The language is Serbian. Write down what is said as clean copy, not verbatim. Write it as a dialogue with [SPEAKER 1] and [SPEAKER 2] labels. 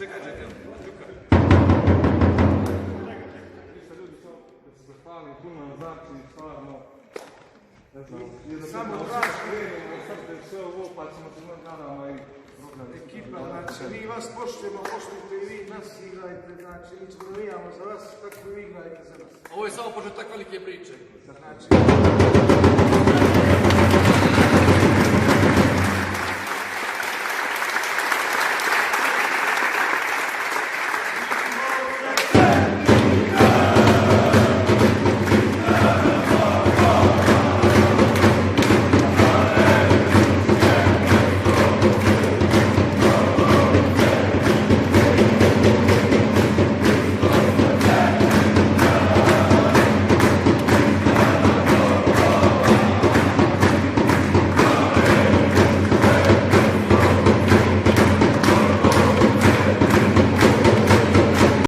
[SPEAKER 1] Čekaj, Đuka.
[SPEAKER 2] Ništa ljudi, da se zahvalim puno na začini, stvarno. Ne znam,
[SPEAKER 3] samo traži
[SPEAKER 2] srte sve ovo, pa ćemo se nadama i
[SPEAKER 3] ekipa, znači mi vas poštujemo, poštujte i vi nas igrajte, znači mi ćemo navijamo za vas, tako i vi igrajte za nas.
[SPEAKER 1] Ovo je samo početak velike priče.
[SPEAKER 3] Znači...